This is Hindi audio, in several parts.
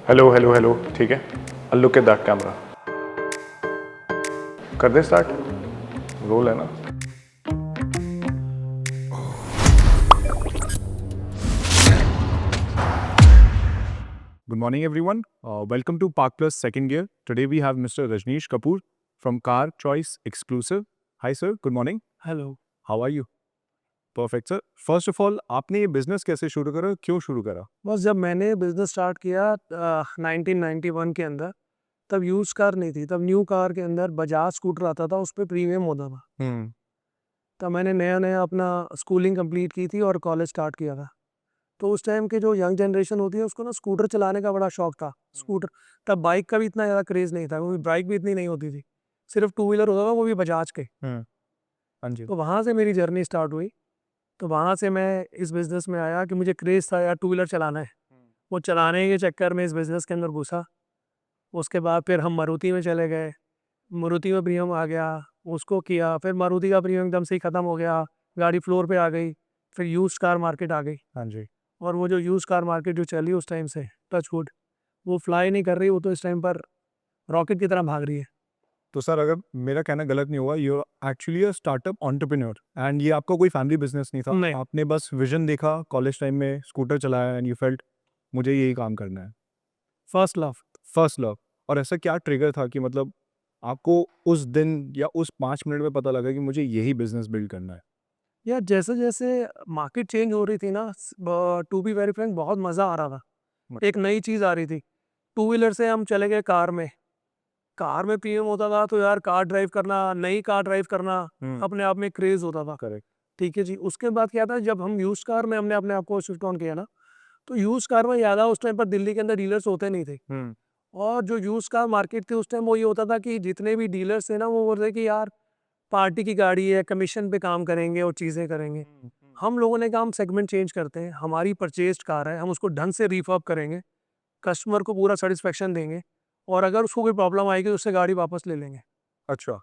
हेलो हेलो हेलो, ठीक है। I look at that camera. कर दे स्टार्ट। रोल है ना। Good morning, everyone. Welcome to Park Plus Second Gear. Today we have Mr. Rajneesh Kapoor from Car Choice Exclusive. Hi, sir. Good morning. Hello. How are you? Perfect, sir. First of all, आपने ये बिजनेस कैसे शुरू करा, क्यों शुरू करा? बस जब मैंने बिज़नेस स्टार्ट किया 1991 के अंदर, तब यूज़ कार नहीं थी, तब न्यू कार के अंदर बजाज स्कूटर आता था, उस पे प्रीमियम होता था। तब मैंने नया-नया अपना स्कूलिंग कंप्लीट की थी और कॉलेज स्टार्ट किया था। तो उस टाइम के जो यंग जनरेशन होती है, उसको ना स्कूटर चलाने का बड़ा शौक था। स्कूटर तब बाइक का भी इतना ज़्यादा क्रेज़ नहीं था, क्योंकि बाइक भी इतनी नहीं होती थी। सिर्फ़ टू व्हीलर होता था, वो भी बजाज के। हाँ जी। तो वहाँ से मेरी जर्नी स्टार्ट हुई। तो वहाँ से मैं इस बिज़नेस में आया कि मुझे क्रेज़ था यार टू व्हीलर चलाना है। वो चलाने के चक्कर में इस बिज़नेस के अंदर घुसा। उसके बाद फिर हम मारुति में चले गए। मारुति में प्रीमियम आ गया, उसको किया, फिर मारुति का प्रीमियम एकदम से ही ख़त्म हो गया, गाड़ी फ्लोर पे आ गई। फिर यूज़्ड कार मार्केट आ गई हाँ जी। और वो जो यूज़्ड कार मार्केट जो चली उस टाइम से, टच वुड, वो फ्लाई नहीं कर रही, वो तो इस टाइम पर रॉकेट की तरह भाग रही है। तो सर, अगर मेरा कहना गलत नहीं हुआ, you are actually a startup entrepreneur and ये आपका कोई फैमिली बिजनेस नहीं था। नहीं, आपने बस विजन देखा, कॉलेज टाइम में स्कूटर चलाया एंड यू फेल्ट मुझे यही काम करना है। First love. First love. और ऐसा क्या ट्रिगर था कि मतलब आपको उस दिन या उस 5 मिनट में पता लगा कि मुझे यही बिज़नेस बिल्ड करना है? यार जैसे-जैसे मार्केट चेंज हो रही थी ना, टू बी वेरी फ्रैंक, बहुत मज़ा आ रहा था। एक नई चीज़ आ रही थी। टू व्हीलर से हम चले गए कार में। कार में प्रीमियम होता था, तो यार कार ड्राइव करना, नई कार ड्राइव करना, हुँ, अपने आप में क्रेज़ होता था। करेक्ट। ठीक है जी। उसके बाद क्या था, जब हम यूज़्ड कार में हमने अपने आप को स्विच ऑन किया ना, तो यूज़्ड कार में ज़्यादा उस टाइम पर दिल्ली के अंदर डीलर्स होते नहीं थे। हुँ, और जो यूज़्ड कार मार्केट थी उस टाइम, वो ये होता था कि जितने भी डीलर्स थे ना, वो बोलते थे कि यार पार्टी की गाड़ी है, कमीशन पे काम करेंगे और चीज़ें करेंगे। हम लोगों ने कहा हम सेगमेंट चेंज करते हैं, हमारी परचेज़्ड कार है, हम उसको ढंग से रिफर्ब करेंगे, कस्टमर को पूरा सैटिस्फैक्शन देंगे और अगर उसको कोई प्रॉब्लम आएगी तो उससे गाड़ी वापस ले लेंगे। अच्छा।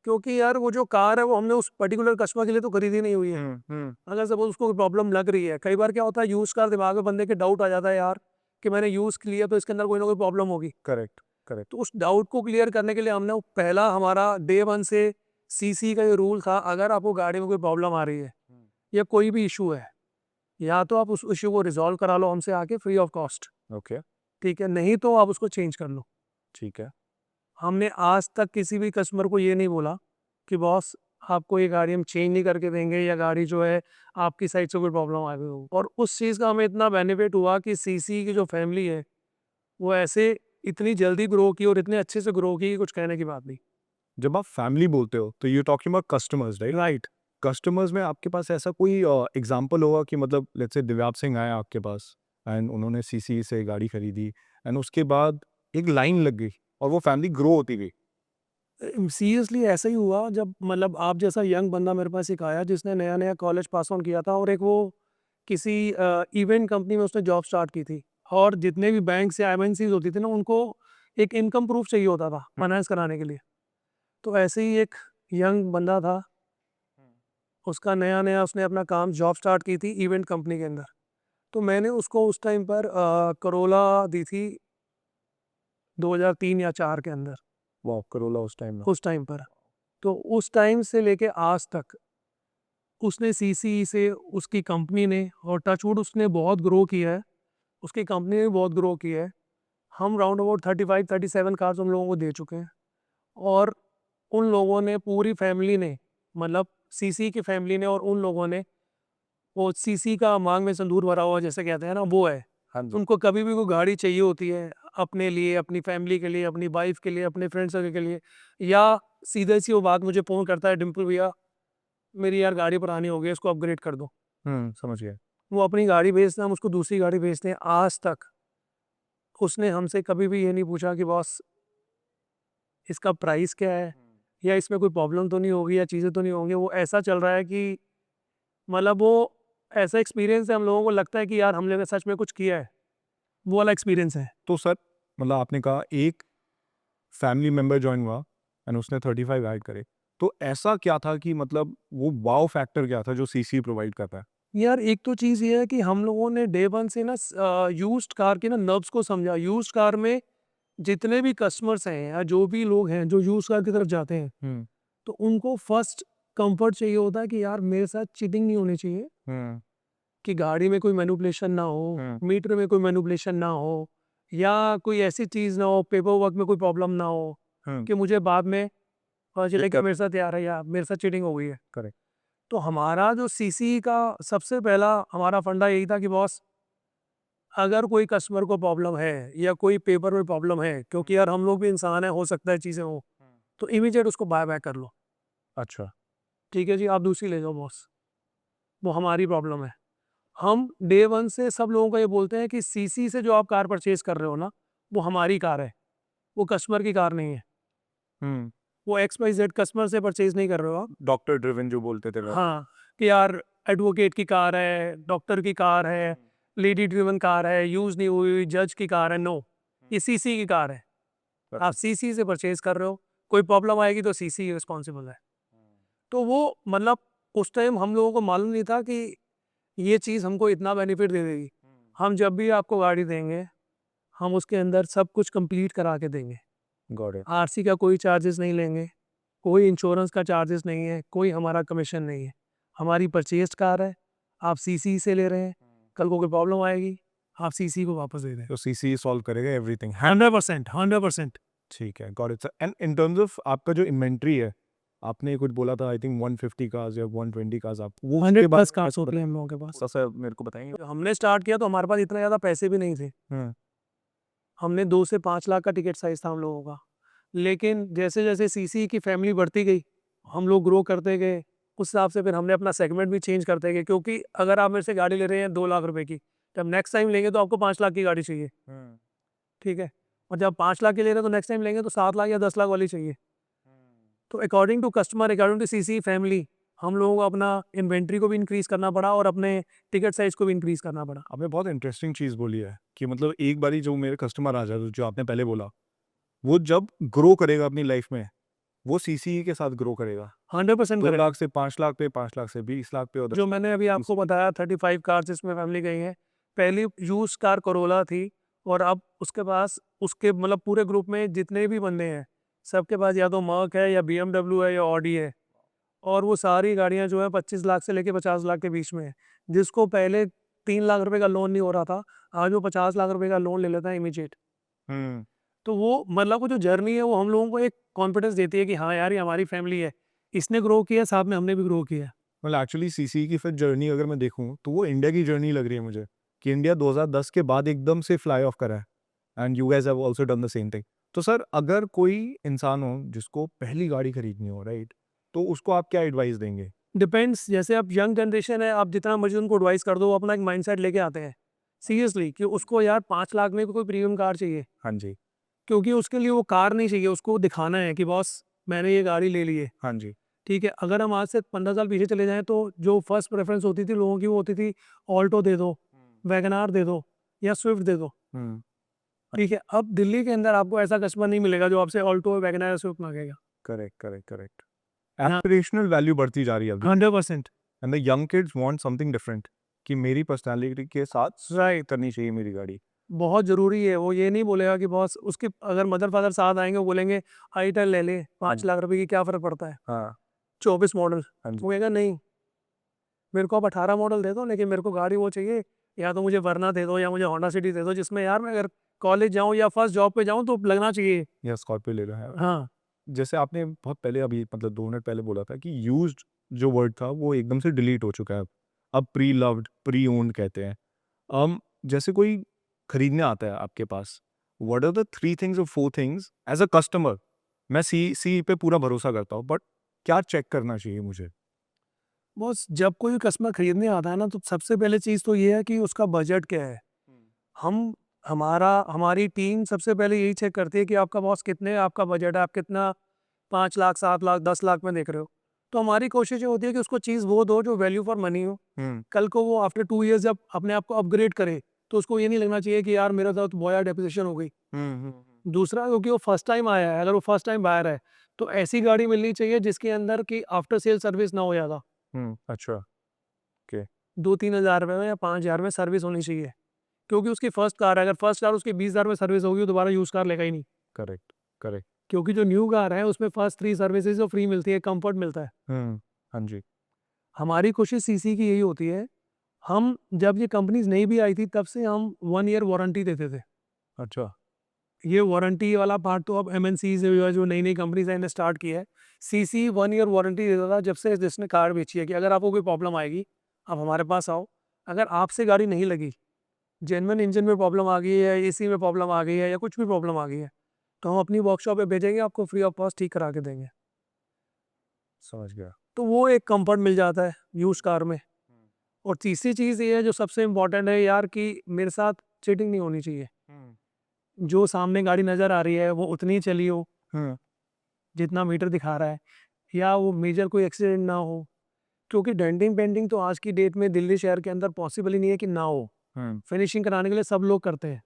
क्योंकि यार वो जो कार है, वो हमने उस पर्टिकुलर कस्टमर के लिए तो खरीदी नहीं हुई है। हुँ, अगर सपोज़ उसको कोई प्रॉब्लम लग रही है, कई बार क्या होता है, यूज़्ड कार दिमाग में बंदे के डाउट आ जाता है यार, कि मैंने यूज़ लिया तो इसके अंदर कोई ना कोई प्रॉब्लम होगी। Correct, correct. तो उस डाउट को क्लियर करने के लिए हमने वो पहला हमारा डे 1 से सीसी का ये रूल था, अगर आपको गाड़ी में कोई प्रॉब्लम आ रही है या कोई भी इश्यू है, या तो आप उस इश्यू को रिज़ॉल्व करा लो हमसे आके फ्री ऑफ कॉस्ट, ओके, ठीक है? नहीं तो आप उसको चेंज कर लो। ठीक है। हमने आज तक किसी भी कस्टमर को ये नहीं बोला कि बॉस आपको ये गाड़ी हम चेंज नहीं करके देंगे, या गाड़ी जो है आपकी साइड से कोई प्रॉब्लम आ गई हो। और उस चीज़ का हमें इतना बेनिफिट हुआ कि सीसी की जो फैमिली है, वो ऐसे इतनी जल्दी ग्रो की और इतने अच्छे से ग्रो की कि कुछ कहने की बात नहीं। जब आप फैमिली बोलते हो तो you talking about customers, right? Right. Customers में आपके पास ऐसा कोई एग्जांपल होगा कि मतलब लेट्स से दिव्याप सिंह आए आपके पास एंड उन्होंने सीसी से गाड़ी खरीदी एंड उसके बाद एक लाइन लग गई और वो फैमिली ग्रो होती गई। सीरियसली ऐसा ही हुआ, जब मतलब आप जैसा यंग बंदा मेरे पास एक आया जिसने नया-नया कॉलेज पास ऑन किया था, और एक वो किसी इवेंट कंपनी में उसने जॉब स्टार्ट की थी, और जितने भी बैंक्स या एमएनसीज़ होती थी ना, उनको एक इनकम प्रूफ चाहिए होता था फाइनेंस कराने के लिए। तो ऐसे ही एक यंग बंदा था, उसका नया-नया उसने अपना काम जॉब स्टार्ट की थी इवेंट कंपनी के अंदर। तो मैंने उसको उस टाइम पर करोला दी थी 2003 या 4 के अंदर, वाह, करोला उस टाइम में। उस टाइम पर। तो उस टाइम से लेके आज तक उसने सीसी से, उसकी कंपनी ने, और टचवुड उसने बहुत ग्रो किया है, उसकी कंपनी ने बहुत ग्रो किया है। हम राउंड अबाउट 35-37 कार्स उन लोगों को दे चुके हैं, और उन लोगों ने, पूरी फैमिली ने, मतलब सीसी की फैमिली ने और उन लोगों ने, वो सीसी का मांग में सिंदूर भरा हुआ जैसे कहते हैं ना, वो है। हाँ जी। उनको कभी भी कोई गाड़ी चाहिए होती है, अपने लिए, अपनी फैमिली के लिए, अपनी वाइफ के लिए, अपने फ्रेंड सर्कल के लिए, या सीधे सी वो बात मुझे फ़ोन करता है, डिम्पल भैया मेरी यार गाड़ी पुरानी हो गई है, इसको अपग्रेड कर दो। समझ गया। वो अपनी गाड़ी बेचते हैं, हम उसको दूसरी गाड़ी बेचते हैं। आज तक उसने हमसे कभी भी ये नहीं पूछा कि बॉस इसका प्राइस क्या है, या इसमें कोई प्रॉब्लम तो नहीं होगी, या चीज़ें तो नहीं होंगी। वो ऐसा चल रहा है कि मतलब वो ऐसा एक्सपीरियंस है, हम लोगों को लगता है कि यार हमने सच में कुछ किया है। वो वाला एक्सपीरियंस है। तो सर, मतलब आपने कहा एक फैमिली मेंबर जॉइन हुआ एंड उसने 35 ऐड करे, तो ऐसा क्या था कि मतलब वो वाव फैक्टर क्या था जो सीसी प्रोवाइड करता है? यार एक तो चीज़ ये है कि हम लोगों ने डे वन से ना यूज्ड कार के ना नर्व्स को समझा। यूज्ड कार में जितने भी कस्टमर्स हैं या जो भी लोग हैं जो यूज्ड कार की तरफ जाते हैं, हम्म तो उनको फर्स्ट कंफर्ट चाहिए होता है कि यार मेरे साथ चीटिंग नहीं होनी चाहिए, हम्म कि गाड़ी में कोई मैनिपुलेशन ना हो, हम्म मीटर में कोई मैनिपुलेशन ना हो, या कोई ऐसी चीज़ ना हो, पेपर वर्क में कोई प्रॉब्लम ना हो हम्म कि मुझे बाद में पता चले कि दिक्कत। मेरे साथ यार है या मेरे साथ चीटिंग हो गई है। करेक्ट। तो हमारा जो सीसी का सबसे पहला हमारा फंडा यही था कि बॉस, अगर कोई कस्टमर को प्रॉब्लम है या कोई पेपर में प्रॉब्लम है, क्योंकि यार हम लोग भी इंसान है, हो सकता है चीज़ें हो, तो इमीडिएट उसको बाय बैक कर लो। अच्छा। ठीक है जी, आप दूसरी ले जाओ बॉस, वो हमारी प्रॉब्लम है। हम डे वन से सब लोगों को ये बोलते हैं कि सीसी से जो आप कार परचेज कर रहे हो ना, वो हमारी कार है, वो कस्टमर की कार नहीं है। हम्म वो एक्स वाई जेड कस्टमर से परचेज नहीं कर रहे हो आप। डॉक्टर ड्रिवन जो बोलते थे हाँ, कि यार एडवोकेट की कार है, डॉक्टर की कार है, लेडी ड्रिवन कार है, यूज़ नहीं हुई हुई जज की कार है। नो, ये सीसी की कार है। आप सीसी से परचेज कर रहे हो, कोई प्रॉब्लम आएगी तो सीसी रिस्पॉन्सिबल है। तो वो मतलब उस टाइम हम लोगों को मालूम नहीं था कि ये चीज़ हमको इतना बेनिफिट दे देगी। हम जब भी आपको गाड़ी देंगे, हम उसके अंदर सब कुछ कंप्लीट करा के देंगे। Got it. आरसी का कोई चार्जेस नहीं लेंगे, कोई इंश्योरेंस का चार्जेस नहीं है, कोई हमारा कमीशन नहीं है। हमारी परचेज्ड कार है, आप सीसी से ले रहे हैं, कल को कोई प्रॉब्लम आएगी, आप सीसी को वापस दे दें। तो सीसी सॉल्व करेगा एवरीथिंग। 100%, 100%। ठीक है, got it sir. And in terms of आपका जो इन्वेंट्री है, आपने कुछ बोला था आई थिंक 150 कार्स या 120 कार्स, आप वो 100 उसके बाद प्लस कार्स होते हैं हम लोगों के पास। थोड़ा सा मेरे को बताएंगे। जब हमने स्टार्ट किया तो हमारे पास इतना ज़्यादा पैसे भी नहीं थे। हम्म हमने 2 से 5 लाख का टिकट साइज़ था हम लोगों का। लेकिन जैसे-जैसे सीसी की फैमिली बढ़ती गई, हम लोग ग्रो करते गए, उस हिसाब से फिर हमने अपना सेगमेंट भी चेंज करते गए, क्योंकि अगर आप मेरे से गाड़ी ले रहे हैं 2 लाख रुपए की, जब नेक्स्ट टाइम लेंगे तो आपको 5 लाख की गाड़ी चाहिए, ठीक है? और जब 5 लाख की ले रहे हैं तो नेक्स्ट टाइम लेंगे तो 7 लाख या 10 लाख वाली चाहिए। तो according to customer, according to CC family, हम लोगों को अपना इन्वेंट्री को भी इंक्रीज़ करना पड़ा और अपने टिकट साइज़ को भी इंक्रीज़ करना पड़ा। आपने बहुत इंटरेस्टिंग चीज़ बोली है कि मतलब एक बारी जो मेरे कस्टमर आ जाते, जो आपने पहले बोला, वो जब ग्रो करेगा अपनी लाइफ में, वो सीसी के साथ ग्रो करेगा। 100% 2 करेक्ट। लाख से 5 लाख पे, 5 लाख से 20 लाख पे, और जो मैंने अभी आपको बताया 35 कार्स जिसमें फैमिली गई है, पहली यूज़ कार कोरोला थी, और अब उसके पास उसके मतलब पूरे ग्रुप में जितने भी बंदे हैं, सबके पास या तो मर्क है या बीएमडब्ल्यू है या ऑडी है, और वो सारी गाड़ियाँ जो है 25 लाख से लेके 50 लाख के बीच में है। जिसको पहले 3 लाख रुपए का लोन नहीं हो रहा था, आज वो 50 लाख रुपए का लोन ले लेता है इमीडिएट। हम्म तो वो मतलब वो जो जर्नी है वो हम लोगों को एक कॉन्फिडेंस देती है कि हाँ यार, ये हमारी फैमिली है। इसने ग्रो किया, साथ में हमने भी ग्रो किया। मतलब एक्चुअली सीसी की फिर जर्नी अगर मैं देखूं तो वो इंडिया की जर्नी लग रही है मुझे, कि इंडिया 2010 के बाद एकदम से फ्लाई ऑफ करा है, and you guys have also done the same thing. तो सर, अगर कोई इंसान हो जिसको पहली गाड़ी खरीदनी हो, राइट, तो उसको आप क्या एडवाइस देंगे? डिपेंड्स, जैसे अब यंग जनरेशन है, आप जितना मर्जी उनको एडवाइस कर दो, वो अपना एक माइंडसेट लेके आते हैं सीरियसली कि उसको यार 5 लाख में कोई प्रीमियम कार चाहिए, हाँ जी। क्योंकि उसके लिए वो कार नहीं चाहिए, उसको दिखाना है कि बॉस मैंने ये गाड़ी ले ली है। हाँ जी। ठीक है, अगर हम आज से 15 साल पीछे चले जाएं तो जो फर्स्ट प्रेफरेंस होती थी लोगों की, वो होती थी ऑल्टो दे दो, वैगनार दे दो या स्विफ्ट दे दो। हम्म ठीक है, अब दिल्ली के अंदर आपको ऐसा कस्टमर नहीं मिलेगा जो आपसे ऑल्टो, वैगनार या स्विफ्ट मांगेगा। Correct correct correct. हाँ। एस्पिरेशनल वैल्यू बढ़ती जा रही है अभी, 100%। And the young kids want something different, कि मेरी पर्सनालिटी के साथ राइट। करनी चाहिए मेरी गाड़ी। बहुत ज़रूरी है। वो ये नहीं बोलेगा कि बॉस, उसके अगर मदर फादर साथ आएँगे, वो बोलेंगे आई-10 ले ले, 5 लाख रुपए की क्या फ़र्क पड़ता है? हाँ 24 मॉडल। हाँ जी। वो कहेगा नहीं, मेरे को आप 18 मॉडल दे दो, लेकिन मेरे को गाड़ी वो चाहिए, या तो मुझे वरना दे दो या मुझे होंडा सिटी दे दो, जिसमें यार मैं अगर कॉलेज जाऊँ या फर्स्ट जॉब पे जाऊँ तो लगना चाहिए। या स्कॉर्पियो ले लो है। हाँ, जैसे आपने बहुत पहले, अभी मतलब 2 मिनट पहले बोला था कि यूज्ड जो वर्ड था वो एकदम से डिलीट हो चुका है अब प्री लव्ड, प्री ओन्ड कहते हैं। जैसे कोई खरीदने आता है आपके पास, व्हाट आर द 3 थिंग्स और 4 थिंग्स एज अ कस्टमर? मैं सी पे पूरा भरोसा करता हूँ, बट क्या चेक करना चाहिए मुझे? बॉस जब कोई कस्टमर खरीदने आता है ना, तो सबसे पहले चीज़ तो ये है कि उसका बजट क्या है। हम हमारी टीम सबसे पहले यही चेक करती है कि आपका बॉस कितने आपका बजट है, आप कितना 5 लाख, 7 लाख, 10 लाख में देख रहे हो। तो हमारी कोशिश ये होती है कि उसको चीज़ वो दो जो वैल्यू फॉर मनी हो। हम्म कल को वो आफ्टर 2 इयर्स जब अपने आप को अपग्रेड करे, तो उसको ये नहीं लगना चाहिए कि यार मेरा तो बोया डेप्रिसिएशन हो गई। दूसरा, क्योंकि वो फर्स्ट टाइम आया है, अगर वो फर्स्ट टाइम बायर है, तो ऐसी गाड़ी मिलनी चाहिए जिसके अंदर की आफ्टर सेल सर्विस ना हो ज़्यादा। अच्छा। ओके। 2-3 हज़ार रुपये में या 5 हज़ार में सर्विस होनी चाहिए, क्योंकि उसकी फर्स्ट कार है। अगर फर्स्ट कार उसकी 20 हज़ार में सर्विस होगी, वो दोबारा यूज़ कार लेगा ही नहीं। Correct, correct. क्योंकि जो न्यू कार है उसमें फर्स्ट 3 सर्विसेज तो फ्री मिलती है, कंफर्ट मिलता है। हाँ जी। हमारी कोशिश सीसी की यही होती है, हम जब ये कंपनीज़ नहीं भी आई थी तब से हम 1 ईयर वारंटी देते थे। अच्छा। ये वारंटी वाला पार्ट तो अब एमएनसीज़ जो नई-नई कंपनीज़ हैं इन्हें स्टार्ट किया है। सीसी 1 ईयर वारंटी देता था जब से जिसने कार बेची है, कि अगर आपको कोई प्रॉब्लम आएगी, आप हमारे पास आओ। अगर आपसे गाड़ी नहीं लगी, जेन्युइन इंजन में प्रॉब्लम आ गई है, एसी में प्रॉब्लम आ गई है या कुछ भी प्रॉब्लम आ गई है, तो हम अपनी वर्कशॉप पे भेजेंगे, आपको फ्री ऑफ कॉस्ट ठीक करा के देंगे। समझ गया। तो वो एक कम्फर्ट मिल जाता है यूज़्ड कार में। और तीसरी चीज़ ये है जो सबसे इम्पोर्टेंट है यार, कि मेरे साथ चीटिंग नहीं होनी चाहिए। जो सामने गाड़ी नज़र आ रही है वो उतनी ही चली हो जितना मीटर दिखा रहा है, या वो मेजर कोई एक्सीडेंट ना हो, क्योंकि डेंटिंग पेंटिंग तो आज की डेट में दिल्ली शहर के अंदर पॉसिबल ही नहीं है कि ना हो। फिनिशिंग कराने के लिए सब लोग करते हैं,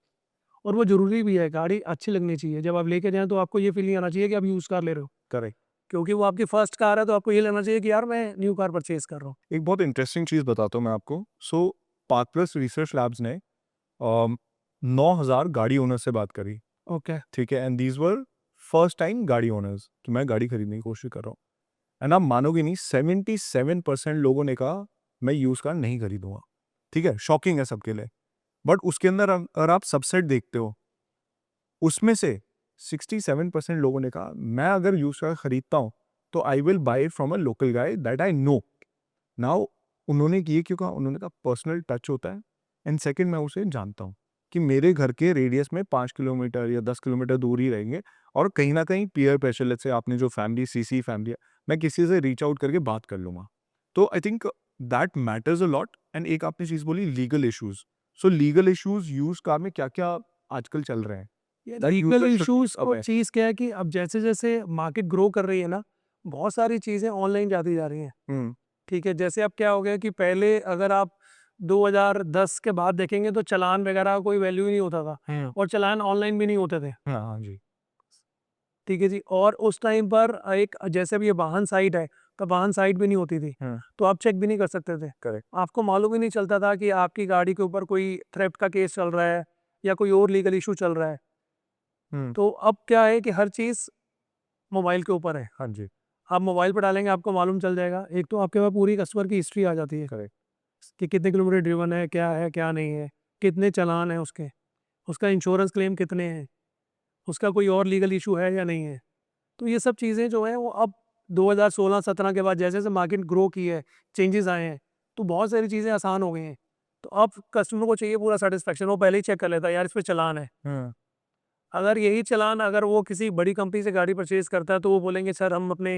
और वो ज़रूरी भी है। गाड़ी अच्छी लगनी चाहिए, जब आप लेके जाएँ तो आपको ये फीलिंग आना चाहिए कि आप यूज़ कार ले रहे हो, करेक्ट। क्योंकि वो आपकी फर्स्ट कार है, तो आपको ये लेना चाहिए कि यार मैं न्यू कार परचेज़ कर रहा हूँ। एक बहुत इंटरेस्टिंग चीज़ बताता हूँ मैं आपको। सो पार्क प्लस रिसर्च लैब्स ने 9,000 गाड़ी ओनर से बात करी, ओके, ठीक है? And these were first time गाड़ी ओनर्स, कि मैं गाड़ी खरीदने की कोशिश कर रहा हूँ। एंड आप मानोगे नहीं, 77% लोगों ने कहा मैं यूज़ कार नहीं खरीदूंगा। ठीक है, शॉकिंग है सबके लिए। बट उसके अंदर अगर आप सबसेट देखते हो, उसमें से 67% लोगों ने कहा मैं अगर यूज़ कार खरीदता हूँ तो I will buy from a local guy that I know. Now उन्होंने ये क्यों कहा? उन्होंने कहा पर्सनल टच होता है, एंड सेकंड मैं उसे जानता हूँ कि मेरे घर के रेडियस में 5 किलोमीटर या 10 किलोमीटर दूर ही रहेंगे, और कहीं ना कहीं पीयर प्रेशर, लेट्स से आपने जो फैमिली सीसी फैमिली है, मैं किसी से रीच आउट करके बात कर लूंगा। तो I think that matters a lot. And एक आपने चीज़ बोली लीगल इश्यूज। सो लीगल इश्यूज यूज कार में क्या क्या आजकल चल रहे हैं? ये That legal user should be issues को aware. चीज़ क्या है कि अब जैसे-जैसे मार्केट ग्रो कर रही है ना, बहुत सारी चीज़ें ऑनलाइन जाती जा रही हैं। हम्म। ठीक है, जैसे अब क्या हो गया कि पहले अगर आप 2010 के बाद देखेंगे तो चालान वगैरह का कोई वैल्यू ही नहीं होता था, और चालान ऑनलाइन भी नहीं होते थे। हाँ हाँ जी। ठीक है जी, और उस टाइम पर एक जैसे अब ये वाहन साइट है, तो वाहन साइट भी नहीं होती थी, तो आप चेक भी नहीं कर सकते थे। करेक्ट। आपको मालूम ही नहीं चलता था कि आपकी गाड़ी के ऊपर कोई थ्रेफ्ट का केस चल रहा है या कोई और लीगल इशू चल रहा है। तो अब क्या है कि हर चीज़ मोबाइल के ऊपर है। हाँ जी। आप मोबाइल पर डालेंगे, आपको मालूम चल जाएगा। एक तो आपके पास पूरी कस्टमर की हिस्ट्री आ जाती है करेक्ट। कि कितने किलोमीटर ड्रिवन है, क्या नहीं है, कितने चालान हैं उसके, उसका इंश्योरेंस क्लेम कितने हैं, उसका कोई और लीगल इशू है या नहीं है। तो ये सब चीज़ें जो हैं वो अब 2016-17 के बाद जैसे-जैसे मार्केट ग्रो की है, चेंजेस आए हैं, तो बहुत सारी चीज़ें आसान हो गई हैं। तो अब कस्टमर को चाहिए पूरा सैटिस्फैक्शन, वो पहले ही चेक कर लेता है यार इस पे चालान है। अगर यही चालान अगर वो किसी बड़ी कंपनी से गाड़ी परचेज़ करता है, तो वो बोलेंगे सर हम अपने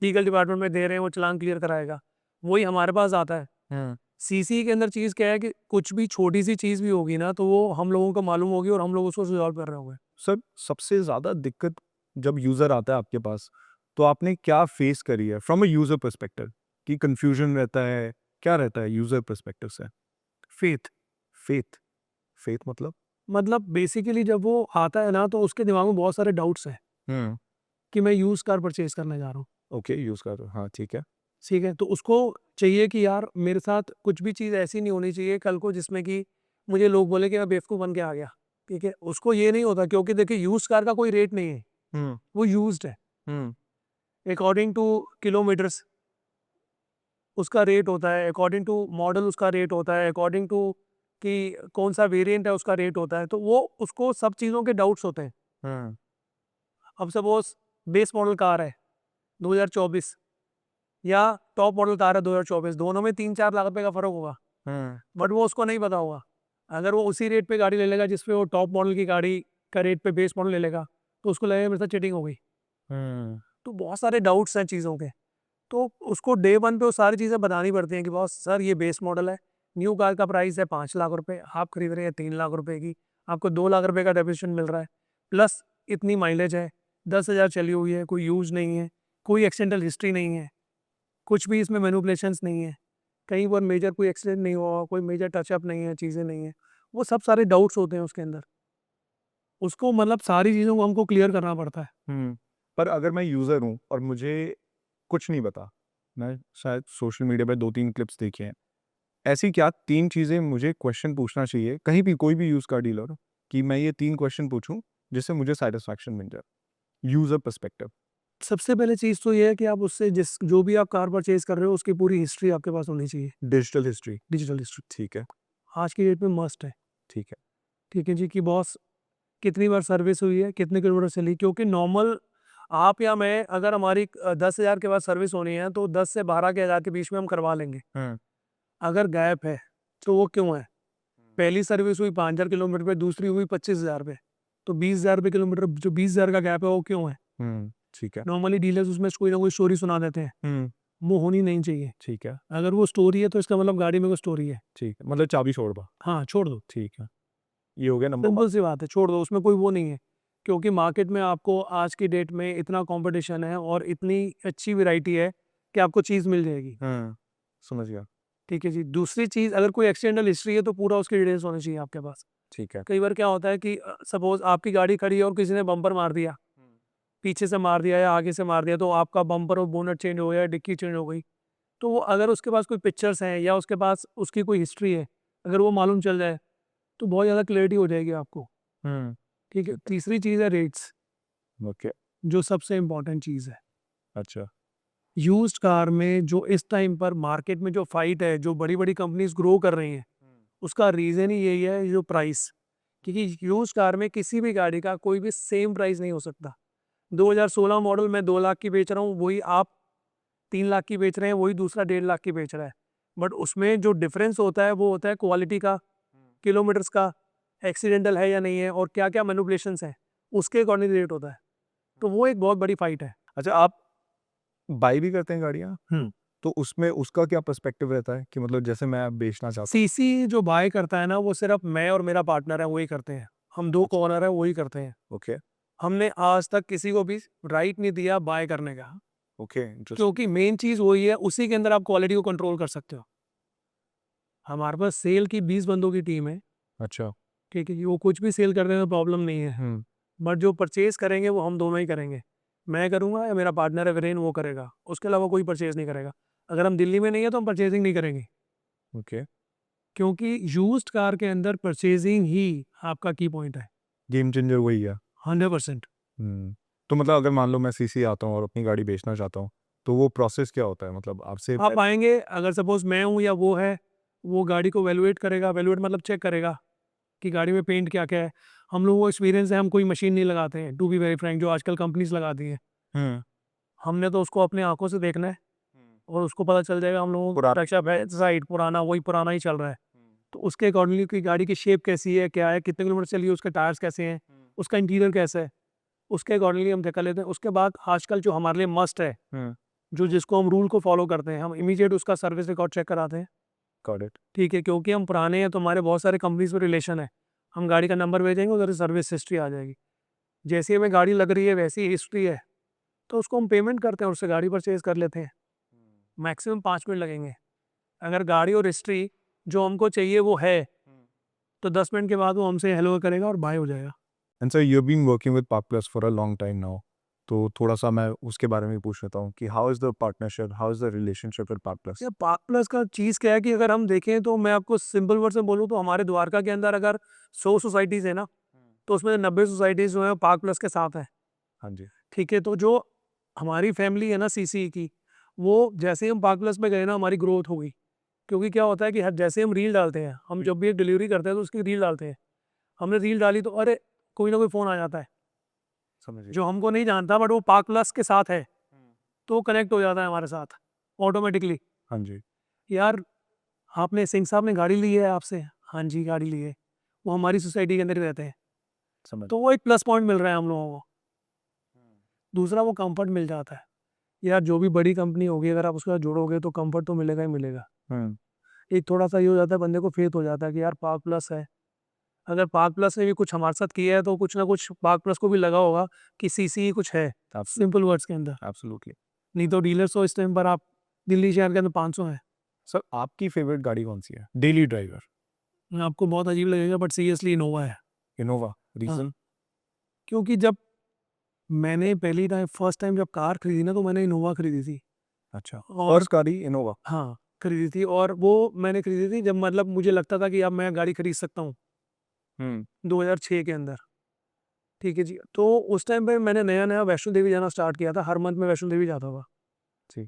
लीगल डिपार्टमेंट में दे रहे हैं, वो चालान क्लियर कराएगा। वही हमारे पास आता है। सीसी के अंदर चीज़ क्या है कि कुछ भी छोटी-सी चीज़ भी होगी ना, तो वो हम लोगों को मालूम होगी और हम लोग उसको रिज़ॉल्व कर रहे होंगे। सर, सबसे ज़्यादा दिक्कत जब यूज़र आता है आपके पास, तो आपने क्या फेस करी है फ्रॉम अ यूज़र पर्सपेक्टिव? कि कन्फ्यूजन रहता है, क्या रहता है यूज़र पर्सपेक्टिव से? Faith faith. फेथ मतलब? मतलब बेसिकली जब वो आता है ना, तो उसके दिमाग में बहुत सारे डाउट्स हैं कि मैं यूज़ कार परचेज़ करने जा रहा हूँ। ओके, यूज़ कर, हाँ, ठीक है। ठीक है, तो उसको चाहिए कि यार मेरे साथ कुछ भी चीज़ ऐसी नहीं होनी चाहिए कल को जिसमें कि मुझे लोग बोले कि मैं बेवकूफ़ बन के आ गया। ठीक है, उसको ये नहीं होता, क्योंकि देखिए यूज़्ड कार का कोई रेट नहीं है, हुँ, वो यूज़्ड है। हुँ, अकॉर्डिंग टू किलोमीटर्स उसका रेट होता है, अकॉर्डिंग टू मॉडल उसका रेट होता है, अकॉर्डिंग टू कि कौन-सा वेरिएंट है उसका रेट होता है। तो वो उसको सब चीज़ों के डाउट्स होते हैं। हुँ, अब सपोज़ बेस मॉडल कार है 2024 या टॉप मॉडल कार है 2024, दोनों में 3-4 लाख रुपए का फ़र्क होगा, हुँ, बट वो उसको नहीं पता होगा। अगर वो उसी रेट पे गाड़ी ले लेगा जिस पे वो टॉप मॉडल की गाड़ी का रेट पे बेस मॉडल ले लेगा, तो उसको लगेगा मेरे साथ चीटिंग हो गई। हुँ, तो बहुत सारे डाउट्स हैं चीज़ों के। तो उसको डे 1 पे वो सारी चीज़ें बतानी पड़ती हैं कि बॉस सर ये बेस मॉडल है, न्यू कार का प्राइस है 5 लाख रुपए, आप खरीद रहे हैं 3 लाख रुपए की, आपको 2 लाख रुपए का डेप्रिसिएशन मिल रहा है, प्लस इतनी माइलेज है, 10,000 चली हुई है, कोई यूज़ नहीं है, कोई एक्सीडेंटल हिस्ट्री नहीं है, कुछ भी इसमें मैनिपुलेशंस नहीं है, कहीं पर मेजर कोई एक्सीडेंट नहीं हुआ, कोई मेजर टचअप नहीं है, चीज़ें नहीं हैं। वो सब सारे डाउट्स होते हैं उसके अंदर। उसको मतलब सारी चीज़ों को हमको क्लियर करना पड़ता है। हुँ। पर अगर मैं यूज़र हूँ और मुझे कुछ नहीं पता, मैं शायद सोशल मीडिया पे 2-3 क्लिप्स देखे हैं, ऐसी क्या 3 चीज़ें मुझे क्वेश्चन पूछना चाहिए, कहीं भी कोई भी यूज़ कार डीलर, कि मैं ये 3 क्वेश्चन पूछूँ, जिससे मुझे सैटिस्फैक्शन मिल जाए? User perspective. सबसे पहले चीज़ तो ये है कि आप उससे जो भी आप कार परचेज़ कर रहे हो उसकी पूरी हिस्ट्री आपके पास होनी चाहिए, डिजिटल हिस्ट्री। Digital history. ठीक है, आज की डेट में मस्ट है, ठीक है। ठीक है जी, कि बॉस कितनी बार सर्विस हुई है, कितने किलोमीटर चली, क्योंकि नॉर्मल आप या मैं अगर हमारी 10,000 के बाद सर्विस होनी है तो 10 से 12 के हज़ार के बीच में हम करवा लेंगे। हुँ, अगर गैप है, तो वो क्यों है? पहली सर्विस हुई 5,000 किलोमीटर पे, दूसरी हुई 25,000 पे, तो 20,000 रुपए किलोमीटर जो 20,000 का गैप है वो क्यों है? हुँ, ठीक है। नॉर्मली डीलर्स उसमें कोई ना कोई स्टोरी सुना देते हैं, हुँ, वो होनी नहीं चाहिए। ठीक है, अगर वो स्टोरी है तो इसका मतलब गाड़ी में कोई स्टोरी है। ठीक है। मतलब चाबी छोड़ दो। हाँ, छोड़ दो। ठीक है। ये हो गया नंबर 1। सिंपल सी बात है, छोड़ दो, उसमें कोई वो नहीं है। क्योंकि मार्केट में आपको आज की डेट में इतना कॉम्पिटिशन है और इतनी अच्छी वैरायटी है कि आपको चीज़ मिल जाएगी। हुँ, समझ गया। ठीक है जी। दूसरी चीज़, अगर कोई एक्सीडेंटल हिस्ट्री है तो पूरा उसकी डिटेल्स होनी चाहिए आपके पास। ठीक है। कई बार क्या होता है कि सपोज़ आपकी गाड़ी खड़ी है और किसी ने बम्पर मार दिया, पीछे से मार दिया या आगे से मार दिया, तो आपका बम्पर और बोनट चेंज हो गया, डिक्की चेंज हो गई। तो वो अगर उसके पास कोई पिक्चर्स हैं या उसके पास उसकी कोई हिस्ट्री है, अगर वो मालूम चल जाए, तो बहुत ज़्यादा क्लैरिटी हो जाएगी आपको। हुँ, ठीक है। तीसरी चीज़ है रेट्स, ओके, जो सबसे इम्पोर्टेंट चीज़ है। अच्छा। यूज्ड कार में जो इस टाइम पर मार्केट में जो फाइट है, जो बड़ी-बड़ी कंपनीज़ ग्रो कर रही हैं, उसका रीज़न ही यही है, जो प्राइस। क्योंकि यूज्ड कार में किसी भी गाड़ी का कोई भी सेम प्राइस नहीं हो सकता। 2016 मॉडल मैं 2 लाख की बेच रहा हूँ, वही आप 3 लाख की बेच रहे हैं, वही दूसरा 1.5 लाख की बेच रहा है। बट उसमें जो डिफरेंस होता है वो होता है क्वालिटी का, किलोमीटर्स का, एक्सीडेंटल है या नहीं है और क्या-क्या मैनिपुलेशंस हैं, उसके अकॉर्डिंग रेट होता है। तो वो एक बहुत बड़ी फाइट है। अच्छा, आप बाय भी करते हैं गाड़ियाँ? हुँ। तो उसमें उसका क्या पर्सपेक्टिव रहता है कि मतलब जैसे मैं बेचना चाहता सीसी जो बाय करता है ना, वो सिर्फ मैं और मेरा पार्टनर है, वही करते हैं। हम 2 अच्छा। को-ओनर हैं, वही करते हैं। हूँ? ओके, हमने आज तक किसी को भी राइट नहीं दिया बाय करने का, ओके, इंटरेस्टिंग। क्योंकि मेन चीज़ वही है, उसी के अंदर आप क्वालिटी को कंट्रोल कर सकते हो। हमारे पास सेल की 20 बंदों की टीम है, अच्छा, ठीक है? कि वो कुछ भी सेल कर दें तो प्रॉब्लम नहीं है। हुँ, बट जो परचेज़ करेंगे वो हम दोनों ही करेंगे। मैं करूँगा या मेरा पार्टनर है वीरेन, वो करेगा। उसके अलावा कोई परचेज़ नहीं करेगा। अगर हम दिल्ली में नहीं है तो हम परचेज़िंग नहीं करेंगे। ओके। क्योंकि यूज़्ड कार के अंदर परचेज़िंग ही आपका की पॉइंट है, गेम चेंजर वही है। 100%। हुँ, तो मतलब अगर मान लो मैं सीसी आता हूँ और अपनी गाड़ी बेचना चाहता हूँ, तो वो प्रोसेस क्या होता है? मतलब आपसे आप आएँगे, अगर सपोज़ मैं हूँ या वो है, वो गाड़ी को वैल्यूएट करेगा, वैल्यूएट मतलब चेक करेगा कि गाड़ी में पेंट क्या-क्या है। हम लोगों को एक्सपीरियंस है, हम कोई मशीन नहीं लगाते हैं, टू बी वेरी फ्रैंक, जो आजकल कंपनीज़ लगाती हैं। हुँ, हमने तो उसको अपनी आँखों से देखना है और उसको पता चल जाएगा हम लोगों पुरा को टचअप है, साइड पुराना, वही पुराना ही चल रहा है। तो उसके अकॉर्डिंगली कि गाड़ी की शेप कैसी है, क्या है, कितने किलोमीटर चली है, उसके टायर्स कैसे हैं, उसका इंटीरियर कैसा है, उसके अकॉर्डिंगली हम चेक कर लेते हैं। उसके बाद आजकल जो हमारे लिए मस्ट है, हुँ, जो जिसको हम रूल को फॉलो करते हैं, हम इमीडिएट उसका सर्विस रिकॉर्ड चेक कराते हैं, गॉट इट। ठीक है? क्योंकि हम पुराने हैं तो हमारे बहुत सारे कंपनीज़ में रिलेशन है। हम गाड़ी का नंबर भेजेंगे, उधर से सर्विस हिस्ट्री आ जाएगी। जैसे ही हमें गाड़ी लग रही है, वैसी ही हिस्ट्री है, तो उसको हम पेमेंट करते हैं और उससे गाड़ी परचेज़ कर लेते हैं। मैक्सिमम 5 मिनट लगेंगे। अगर गाड़ी और हिस्ट्री जो हमको चाहिए वो है, तो 10 मिनट के बाद वो हमसे हेलो करेगा और बाय हो जाएगा। And sir you have been working with Park Plus for a long time now, तो थोड़ा-सा मैं उसके बारे में भी पूछ लेता हूँ कि how is the partnership, how is the relationship with Park plus? या पार्क प्लस का चीज़ क्या है कि अगर हम देखें तो मैं आपको सिंपल वर्ड में बोलूँ तो हमारे द्वारका के अंदर अगर 100 सोसाइटीज़ है ना, तो उसमें 90 सोसाइटीज़ जो है पार्क प्लस के साथ हैं। हाँ जी। ठीक है? तो जो हमारी फैमिली है ना सीसी की, वो जैसे ही हम पार्क प्लस में गए ना, हमारी ग्रोथ हो गई। क्योंकि क्या होता है कि हर जैसे हम रील डालते हैं, हम जब भी एक डिलीवरी करते हैं तो उसकी रील डालते हैं। हमने रील डाली तो अरे! कोई ना कोई फ़ोन आ जाता है, समझ गया। जो हमको नहीं जानता बट वो पार्क प्लस के साथ है, तो वो कनेक्ट हो जाता है हमारे साथ ऑटोमेटिकली। हाँ जी, यार, आपने सिंह साहब ने गाड़ी ली है आपसे? हाँ जी, गाड़ी ली है। वो हमारी सोसाइटी के अंदर ही रहते हैं। समझ तो वो एक प्लस पॉइंट मिल रहा है हम लोगों को। दूसरा वो कम्फर्ट मिल जाता है। यार, जो भी बड़ी कंपनी होगी अगर आप उसके साथ जुड़ोगे तो कम्फर्ट तो मिलेगा ही मिलेगा। हुँ, एक थोड़ा-सा ये हो जाता है, बंदे को फेथ हो जाता है कि यार पार्क प्लस है। अगर पार्क प्लस ने भी कुछ हमारे साथ किया है तो कुछ ना कुछ पार्क प्लस को भी लगा होगा कि सीसी ही कुछ है, एब्स सिंपल वर्ड्स के अंदर। एब्सोल्युटली। नहीं तो डीलर्स तो इस टाइम पर आप दिल्ली शहर के अंदर 500 हैं। सर आपकी फेवरेट गाड़ी कौन-सी है? Daily driver? आपको बहुत अजीब लगेगा बट सीरियसली इनोवा है। इनोवा, हाँ, रीज़न? क्योंकि जब मैंने पहली टाइम फर्स्ट टाइम जब कार खरीदी ना तो मैंने इनोवा खरीदी थी। अच्छा, और फर्स्ट कार ही इनोवा? हाँ, खरीदी थी और वो मैंने खरीदी थी जब मतलब मुझे लगता था कि अब मैं गाड़ी खरीद सकता हूँ, 2006 के अंदर। ठीक है जी। तो उस टाइम पे मैंने नया-नया वैष्णो देवी जाना स्टार्ट किया था, हर मंथ मैं वैष्णो देवी जाता था। जी।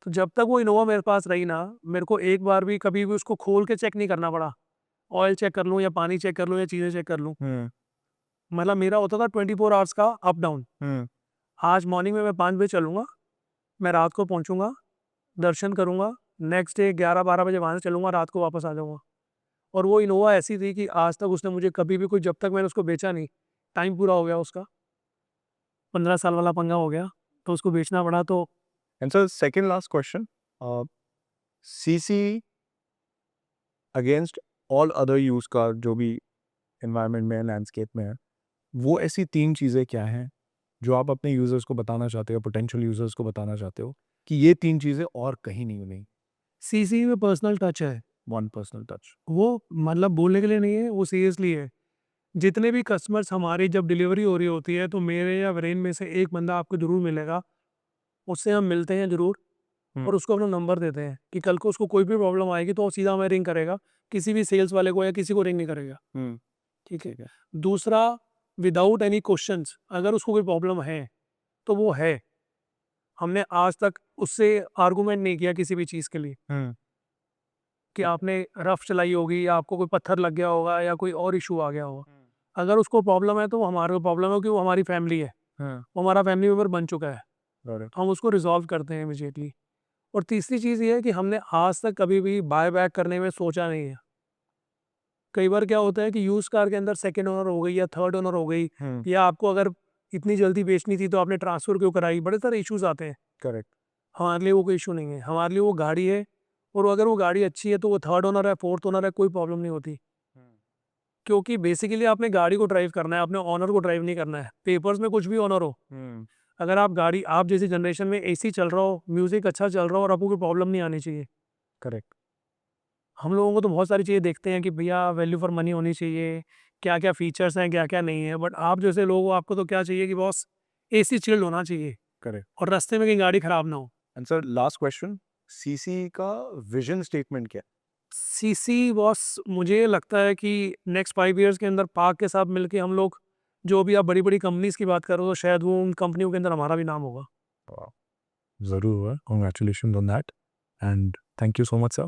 तो जब तक वो इनोवा मेरे पास रही ना, मेरे को एक बार भी कभी भी उसको खोल के चेक नहीं करना पड़ा। ऑयल चेक कर लूँ या पानी चेक कर लूँ या चीज़ें चेक कर लूँ। मतलब मेरा होता था 24 आवर्स का अप डाउन। आज मॉर्निंग में मैं 5 बजे चलूँगा, मैं रात को पहुँचूँगा, दर्शन करूँगा, नेक्स्ट डे 11-12 बजे वहाँ से चलूँगा, रात को वापस आ जाऊँगा। और वो इनोवा ऐसी थी कि आज तक उसने मुझे कभी भी कोई, जब तक मैंने उसको बेचा नहीं, टाइम पूरा हो गया उसका, 15 साल वाला पंगा हो गया, तो उसको बेचना पड़ा। तो and sir second last question, CC against all other use car जो भी एनवायरनमेंट में है, लैंडस्केप में है, वो ऐसी 3 चीज़ें क्या हैं जो आप अपने यूजर्स को बताना चाहते हो, पोटेंशियल यूजर्स को बताना चाहते हो कि ये 3 चीज़ें और कहीं नहीं मिलेंगी? सीसी में पर्सनल टच है। One personal touch. वो मतलब बोलने के लिए नहीं है, वो सीरियसली है। जितने भी कस्टमर्स हमारी जब डिलीवरी हो रही होती है, तो मेरे या वीरेन में से एक बंदा आपको ज़रूर मिलेगा। उससे हम मिलते हैं ज़रूर और उसको अपना नंबर देते हैं कि कल को उसको कोई भी प्रॉब्लम आएगी तो वो सीधा हमें रिंग करेगा, किसी भी सेल्स वाले को या किसी को रिंग नहीं करेगा। ठीक है। दूसरा, विदाउट एनी क्वेश्चंस अगर उसको कोई प्रॉब्लम है, तो वो है। हमने आज तक उससे आर्गुमेंट नहीं किया किसी भी चीज़ के लिए कि आपने रफ चलाई होगी या आपको कोई पत्थर लग गया होगा या कोई और इशू आ गया होगा। अगर उसको प्रॉब्लम है तो वो हमारे को प्रॉब्लम है, क्योंकि वो हमारी फैमिली है, वो हमारा फैमिली मेंबर बन चुका है, तो हम उसको रिजॉल्व करते हैं इमीडिएटली। और तीसरी चीज़ ये है कि हमने आज तक कभी भी बाय बैक करने में सोचा नहीं है। कई बार क्या होता है कि यूज़ कार के अंदर सेकंड ओनर हो गई या थर्ड ओनर हो गई, या आपको अगर इतनी जल्दी बेचनी थी तो आपने ट्रांसफ़र क्यों कराई, बड़े सारे इश्यूज़ आते हैं। करेक्ट। हमारे लिए वो कोई इशू नहीं है, हमारे लिए वो गाड़ी है, और अगर वो गाड़ी अच्छी है तो वो थर्ड ओनर है, फोर्थ ओनर है, कोई प्रॉब्लम नहीं होती। क्योंकि बेसिकली आपने गाड़ी को ड्राइव करना है, आपने ओनर को ड्राइव नहीं करना है। पेपर्स में कुछ भी ओनर हो, अगर आप गाड़ी, आप जैसी जनरेशन में एसी चल रहा हो, म्यूज़िक अच्छा चल रहा हो और आपको कोई प्रॉब्लम नहीं आनी चाहिए। करेक्ट। हम लोगों को तो बहुत सारी चीज़ें देखते हैं कि भैया वैल्यू फॉर मनी होनी चाहिए, क्या-क्या फीचर्स हैं, क्या-क्या नहीं है। बट आप जैसे लोग हो, आपको तो क्या चाहिए कि बॉस एसी चिल्ड होना चाहिए करेक्ट। और रास्ते में कहीं गाड़ी खराब ना हो। And sir last question, CC का विजन स्टेटमेंट क्या है? सीसी बॉस, मुझे लगता है कि नेक्स्ट 5 इयर्स के अंदर पार्क के साथ मिलके हम लोग, जो भी आप बड़ी-बड़ी कंपनीज़ की बात कर रहे हो, तो शायद वो उन कंपनियों के अंदर हमारा भी नाम होगा। ज़रूर हुआ। Congratulations on that and thank you so much sir.